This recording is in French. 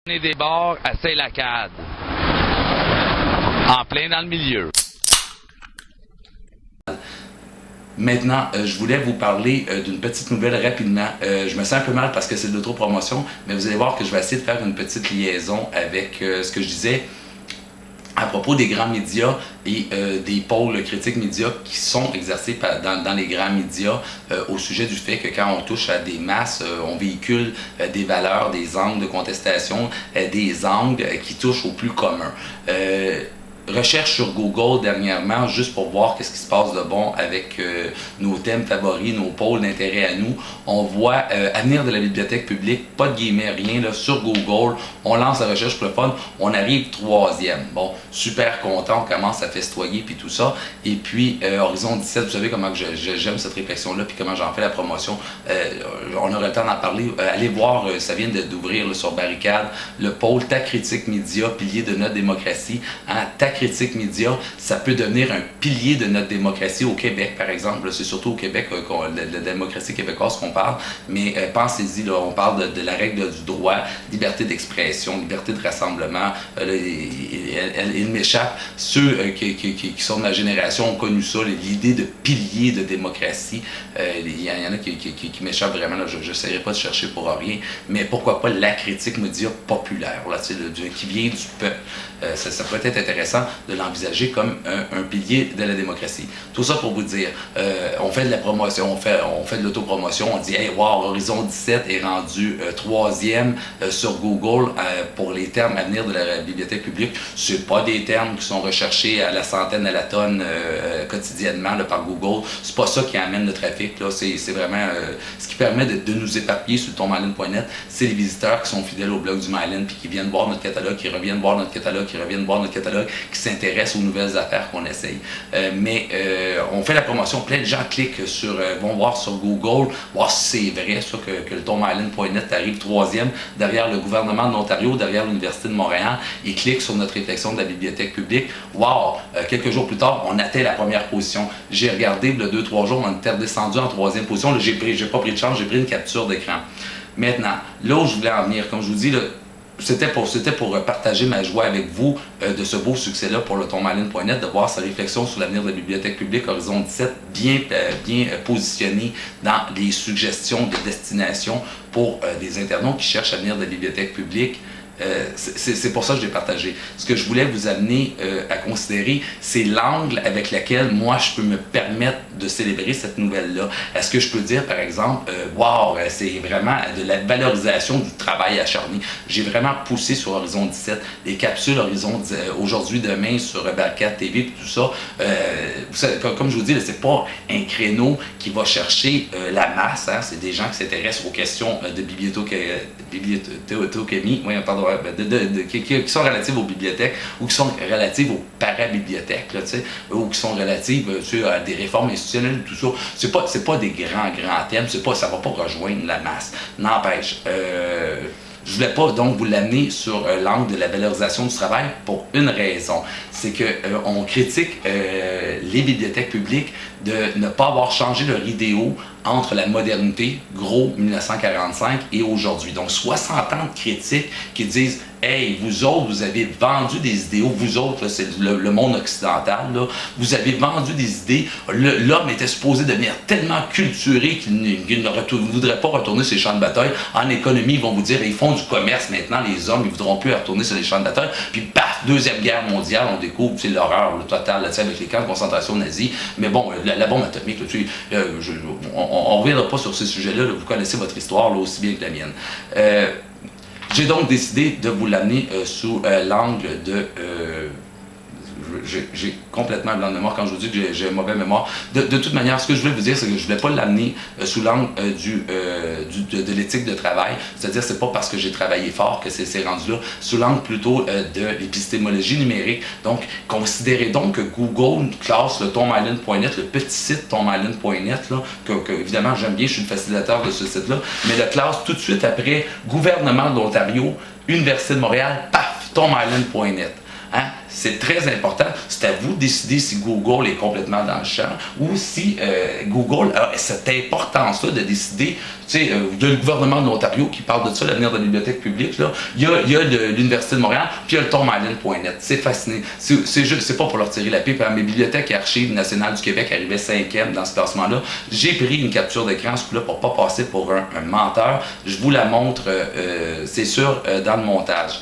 Des bords à Saint-Lacade, en plein dans le milieu. Maintenant, je voulais vous parler d'une petite nouvelle rapidement. Je me sens un peu mal parce que c'est de l'autopromotion, mais vous allez voir que je vais essayer de faire une petite liaison avec ce que je disais à propos des grands médias et des pôles critiques médias qui sont exercés dans les grands médias au sujet du fait que quand on touche à des masses, on véhicule des valeurs, des angles de contestation, des angles qui touchent au plus commun. Recherche sur Google dernièrement, juste pour voir qu'est-ce qui se passe de bon avec nos thèmes favoris, nos pôles d'intérêt à nous. On voit Avenir de la bibliothèque publique, pas de guillemets, rien, là, sur Google. On lance la recherche pour le fun, on arrive 3e. Bon, super content, on commence à festoyer puis tout ça. Et puis, Horizon 17, vous savez comment j'aime cette réflexion-là puis comment j'en fais la promotion. On aurait le temps d'en parler. Allez voir, ça vient d'ouvrir sur Barricade, le pôle Ta Critique Média, pilier de notre démocratie. Hein, critique média, ça peut devenir un pilier de notre démocratie au Québec, par exemple. C'est surtout au Québec, de la démocratie québécoise qu'on parle, mais pensez-y, là, on parle de la règle du droit, liberté d'expression, liberté de rassemblement. Il m'échappe. Ceux qui sont de ma génération ont connu ça, l'idée de pilier de démocratie. Il y en a qui m'échappent vraiment, là, je n'essaierai pas de chercher pour rien, mais pourquoi pas la critique média populaire, là, qui vient du peuple. Ça peut être intéressant de l'envisager comme un pilier de la démocratie. Tout ça pour vous dire, on fait de la promotion, on fait de l'autopromotion, on dit « Hey, wow, Horizon 17 est rendu 3e sur Google pour les termes à venir de la bibliothèque publique. » C'est pas des termes qui sont recherchés à la centaine, à la tonne quotidiennement là, par Google. C'est pas ça qui amène le trafic. C'est vraiment ce qui permet de nous éparpiller sur le tonmylin.net. C'est les visiteurs qui sont fidèles au blog du Mylin puis qui viennent voir notre catalogue, qui reviennent voir notre catalogue, qui reviennent voir notre catalogue, qui s'intéressent aux nouvelles affaires qu'on essaye. On fait la promotion, plein de gens cliquent vont voir sur Google, voir si c'est vrai ça, que le tonmylin.net arrive 3e derrière le gouvernement de l'Ontario, derrière l'Université de Montréal. Ils cliquent sur notre réflexion de la bibliothèque publique. Wow! Quelques jours plus tard, on atteint la première position. J'ai regardé, il y a 2-3 jours, on était redescendu en 3e position. J'ai pas pris de chance, j'ai pris une capture d'écran. Maintenant, là où je voulais en venir, comme je vous dis, là, c'était pour partager ma joie avec vous de ce beau succès-là pour le tonmylin.net, de voir sa réflexion sur l'avenir de la bibliothèque publique Horizon 17 bien positionnée dans les suggestions de destination pour des internautes qui cherchent à venir de la bibliothèque publique. C'est pour ça que je l'ai partagé. Ce que je voulais vous amener à considérer, c'est l'angle avec lequel moi je peux me permettre de célébrer cette nouvelle-là. Est-ce que je peux dire, par exemple, wow, c'est vraiment de la valorisation du travail acharné. J'ai vraiment poussé sur Horizon 17, les capsules Horizon aujourd'hui, demain sur Barricade TV et tout ça. Vous savez, comme je vous dis, c'est pas un créneau qui va chercher la masse. Hein, c'est des gens qui s'intéressent aux questions de bibliothéchémie, qui sont relatives aux bibliothèques ou qui sont relatives aux parabibliothèques, là, ou qui sont relatives à des réformes institutionnelles, tout ça. C'est pas des grands thèmes, ça va pas rejoindre la masse. N'empêche, je voulais pas donc vous l'amener sur l'angle de la valorisation du travail pour une raison. C'est qu'on critique les bibliothèques publiques de ne pas avoir changé leur idéaux entre la modernité, gros 1945, et aujourd'hui. Donc 60 ans de critiques qui disent « Hey, vous autres, vous avez vendu des idéaux, vous autres, là, c'est le monde occidental, là, vous avez vendu des idées, l'homme était supposé devenir tellement culturé qu'il ne voudrait pas retourner sur les champs de bataille. En économie, ils vont vous dire, ils font du commerce maintenant, les hommes, ils ne voudront plus retourner sur les champs de bataille. Puis paf, Deuxième Guerre mondiale, on découvre, c'est l'horreur totale là, avec les camps de concentration nazis. Mais bon, la bombe atomique, là, on ne reviendra pas sur ce sujet-là, là, vous connaissez votre histoire là, aussi bien que la mienne. J'ai donc décidé de vous l'amener sous l'angle de... j'ai complètement un blanc de mémoire quand je vous dis que j'ai une mauvaise mémoire. De toute manière, ce que je voulais vous dire, c'est que je ne voulais pas l'amener sous l'angle de l'éthique de travail. C'est-à-dire, c'est pas parce que j'ai travaillé fort que c'est rendu là. Sous l'angle plutôt de l'épistémologie numérique. Donc, considérez donc que Google classe le tonmylin.net, le petit site tonmylin.net, que évidemment j'aime bien, je suis le facilitateur de ce site-là, mais le classe tout de suite après gouvernement de l'Ontario, Université de Montréal, paf, tonmylin.net. Hein? c'est très important. C'est à vous de décider si Google est complètement dans le champ ou si Google a cette importance-là de décider. Tu sais, le gouvernement de l'Ontario qui parle de ça, l'avenir de la bibliothèque publique, là. Il y a l'Université de Montréal, puis il y a le tombisland.net. C'est fascinant. C'est pas pour leur tirer la pipe. Hein. Mes bibliothèques et archives nationales du Québec arrivaient 5e dans ce classement-là. J'ai pris une capture d'écran ce coup-là pour pas passer pour un menteur. Je vous la montre, c'est sûr, dans le montage.